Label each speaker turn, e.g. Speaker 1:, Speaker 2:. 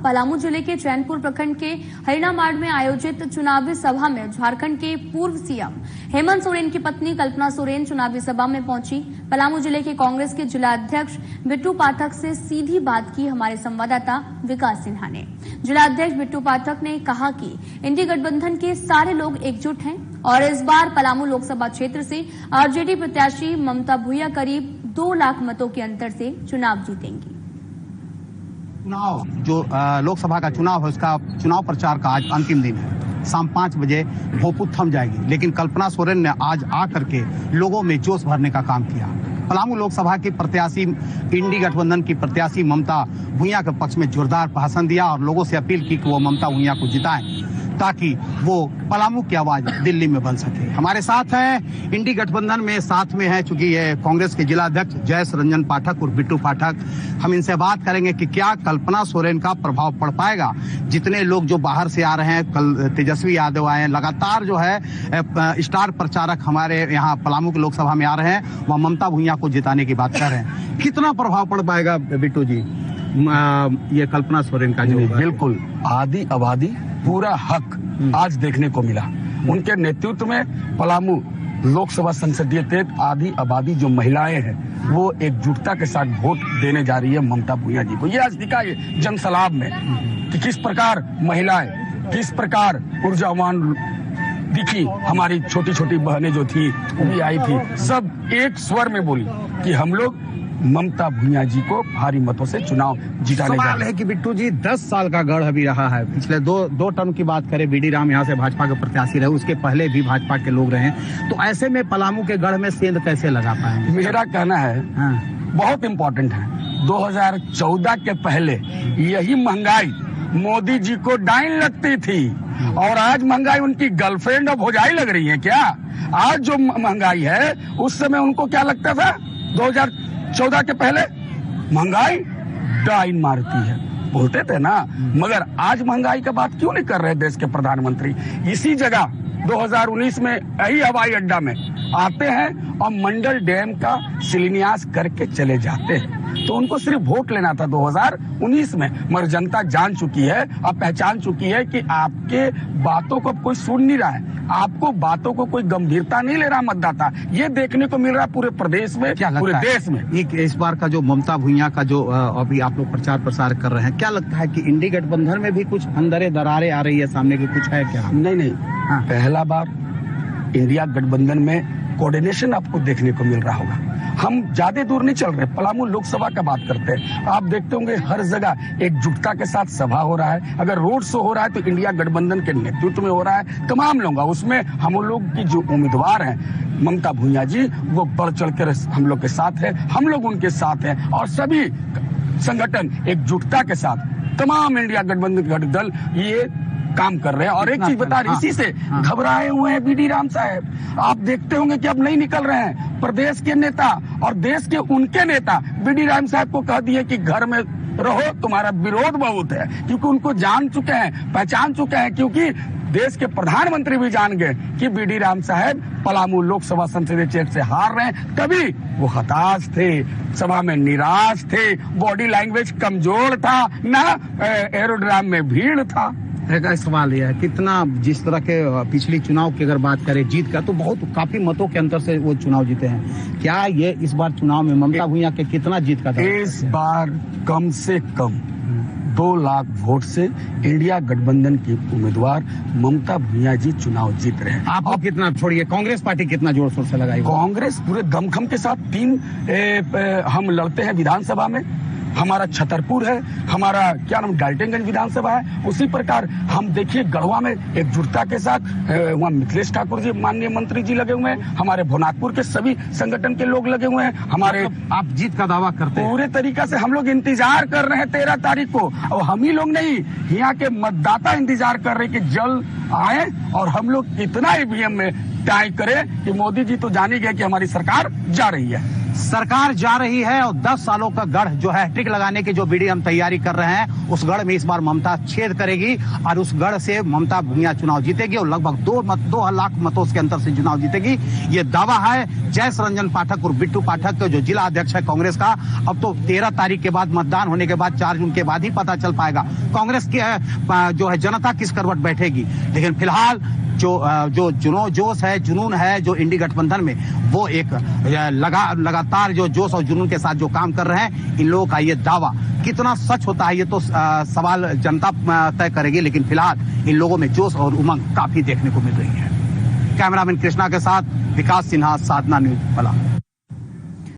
Speaker 1: पलामू जिले के चैनपुर प्रखंड के हरिणामाड़ में आयोजित चुनावी सभा में झारखंड के पूर्व सीएम हेमंत सोरेन की पत्नी कल्पना सोरेन चुनावी सभा में पहुंची। पलामू जिले के कांग्रेस के जिला अध्यक्ष बिट्टू पाठक से सीधी बात की हमारे संवाददाता विकास सिन्हा ने। जिला अध्यक्ष बिट्टू पाठक ने कहा कि इंडी गठबंधन के सारे लोग एकजुट हैं और इस बार पलामू लोकसभा क्षेत्र से आरजेडी प्रत्याशी ममता भूया करीब 2 लाख मतों के अंतर से चुनाव जीतेंगी।
Speaker 2: चुनाव जो लोकसभा का चुनाव है उसका चुनाव प्रचार का आज अंतिम दिन है। शाम 5 बजे भोपू थम जाएगी, लेकिन कल्पना सोरेन ने आज आकर के लोगों में जोश भरने का काम किया। पलामू लोकसभा की प्रत्याशी इंडी गठबंधन की प्रत्याशी ममता भूया के पक्ष में जोरदार भाषण दिया और लोगों से अपील की कि वो ममता भूया को जिताएं ताकि वो पलामू की आवाज दिल्ली में बन सके। हमारे साथ हैं इंडी गठबंधन में साथ में है चूंकि ये कांग्रेस के जिला अध्यक्ष जयेश रंजन पाठक और बिट्टू पाठक। हम इनसे बात करेंगे कि क्या कल्पना सोरेन का प्रभाव पड़ पाएगा। जितने लोग जो बाहर से आ रहे हैं, कल तेजस्वी यादव आए हैं, लगातार जो है स्टार प्रचारक हमारे यहाँ पलामू के लोकसभा में आ रहे हैं, वह ममता भूया को जिताने की बात कर रहे हैं। कितना प्रभाव पड़ पाएगा बिट्टू जी ये कल्पना सोरेन का? जो
Speaker 3: बिल्कुल आदि आबादी पूरा हक आज देखने को मिला। उनके नेतृत्व में पलामू लोकसभा संसदीय क्षेत्र आदि आबादी जो महिलाएं हैं वो एकजुटता के साथ वोट देने जा रही है ममता भूया जी को। ये आज दिखा ये जनसलाब में कि किस प्रकार महिलाएं, किस प्रकार ऊर्जावान दिखी। हमारी छोटी छोटी बहनें जो थी वो भी आई थी, सब एक स्वर में बोली कि हम लोग ममता भूया जी को भारी मतों से चुनाव जिताने जा रहे हैं।
Speaker 2: सवाल है कि बिट्टू जी 10 साल का गढ़ अभी रहा है। पिछले दो टर्म की बात करें, बीडी राम यहाँ से भाजपा के प्रत्याशी रहे, उसके पहले भी भाजपा के लोग रहे, तो ऐसे में पलामू के गढ़ में सेंध कैसे लगा पाएंगे?
Speaker 3: मेरा कहना है बहुत इंपॉर्टेंट है। 2014 के पहले यही महंगाई मोदी जी को डाइन लगती थी और आज महंगाई उनकी गर्लफ्रेंड और भौजाई लग रही है क्या? आज जो महंगाई है उस समय उनको क्या लगता था? 2014 के पहले महंगाई डाइन मारती है बोलते थे ना, मगर आज महंगाई का बात क्यों नहीं कर रहे देश के प्रधानमंत्री? इसी जगह 2019 में यही हवाई अड्डा में आते हैं और मंडल डैम का शिलान्यास करके चले जाते हैं। तो उनको सिर्फ वोट लेना था 2019 में, मगर जनता जान चुकी है और पहचान चुकी है कि आपके बातों को कोई सुन नहीं रहा है, आपको बातों को कोई गंभीरता नहीं ले रहा मतदाता। ये देखने को मिल रहा है पूरे प्रदेश में, पूरे देश में।
Speaker 2: इस बार का जो ममता भूया का जो अभी आप लोग प्रचार प्रसार कर रहे हैं, क्या लगता है कि इंडी गठबंधन में भी कुछ अंदर दरारें आ रही है सामने की, कुछ है क्या?
Speaker 3: नहीं, पहला बार इंडिया गठबंधन में कोऑर्डिनेशन आपको देखने को मिल रहा होगा। हम ज्यादा दूर नहीं चल रहे, पलामू लोकसभा का बात करते हैं। आप देखते होंगे हर जगह एकजुटता के साथ सभा हो रहा है। अगर रोड शो हो रहा है तो इंडिया गठबंधन के नेतृत्व में हो रहा है। तमाम लोग, उसमें हम लोग की जो उम्मीदवार हैं ममता भूया जी, वो बढ़ चढ़ कर हम लोग के साथ है, हम लोग उनके साथ हैं और सभी संगठन एकजुटता के साथ तमाम इंडिया गठबंधन घटक दल ये काम कर रहे हैं। और एक चीज बता रहे, इसी से घबराए हुए हैं बीडी राम साहब। आप देखते होंगे कि अब नहीं निकल रहे हैं। प्रदेश के नेता और देश के उनके नेता बीडी राम साहब को कह दिए कि घर में रहो, तुम्हारा विरोध बहुत है, क्योंकि उनको जान चुके हैं, पहचान चुके हैं। क्योंकि देश के प्रधानमंत्री भी जान गए कि बीडी राम साहब पलामू लोकसभा संसदीय क्षेत्र से हार रहे हैं। तभी वो हताश थे, सभा में निराश थे, बॉडी लैंग्वेज कमजोर था, ना एरोड्राम में भीड़ था।
Speaker 2: एक सवाल यह है, कितना जिस तरह के पिछली चुनाव की अगर बात करें जीत का, तो बहुत काफी मतों के अंतर से वो चुनाव जीते हैं। क्या ये इस बार चुनाव में ममता भूया के कितना जीत का था?
Speaker 3: इस बार कम से कम 2 लाख वोट से इंडिया गठबंधन की उम्मीदवार ममता भूया जी चुनाव जीत रहे हैं।
Speaker 2: आप कितना छोड़िए, कांग्रेस पार्टी कितना जोर शोर से लगाई?
Speaker 3: कांग्रेस पूरे दमखम के साथ 3 हम लड़ते हैं विधानसभा में। हमारा छतरपुर है, हमारा क्या नाम डाल्टनगंज विधानसभा है। उसी प्रकार हम देखिए गढ़वा में एकजुटता के साथ वहाँ मिथिलेश ठाकुर जी माननीय मंत्री जी लगे हुए हैं, हमारे भोनाथपुर के सभी संगठन के लोग लगे हुए हैं। हमारे
Speaker 2: आप जीत का दावा करते हैं?
Speaker 3: पूरे तरीका से हम लोग इंतजार कर रहे हैं 13 तारीख को, और हम ही लोग नहीं, यहाँ के मतदाता इंतजार कर रहे हैं कि जल्द आए और हम लोग इतना ईवीएम में टाई करें कि मोदी जी तो जान ही गए कि हमारी सरकार जा रही है।
Speaker 2: सरकार जा रही है और 10 सालों का गढ़ जो है हैट्रिक लगाने की जो बीडी हम तैयारी कर रहे हैं, उस गढ़ में इस बार ममता छेद करेगी और उस गढ़ से ममता भूमिया चुनाव जीतेगी और लगभग 2 लाख मतों के अंतर से चुनाव जीतेगी। ये दावा है जयस रंजन पाठक और बिट्टू पाठक जो जिला अध्यक्ष है कांग्रेस का। अब तो 13 तारीख के बाद मतदान होने के बाद 4 जून के बाद ही पता चल पाएगा कांग्रेस की जो है जनता किस करवट बैठेगी। लेकिन फिलहाल जो जोश है, जुनून है जो इंडी गठबंधन में, वो एक लगातार जो जोश और जुनून के साथ जो काम कर रहे हैं, इन लोगों का ये दावा कितना सच होता है ये तो सवाल जनता तय करेगी। लेकिन फिलहाल इन लोगों में जोश और उमंग काफी देखने को मिल रही है। कैमरामैन कृष्णा के साथ विकास सिन्हा, साधना न्यूज, पलामू।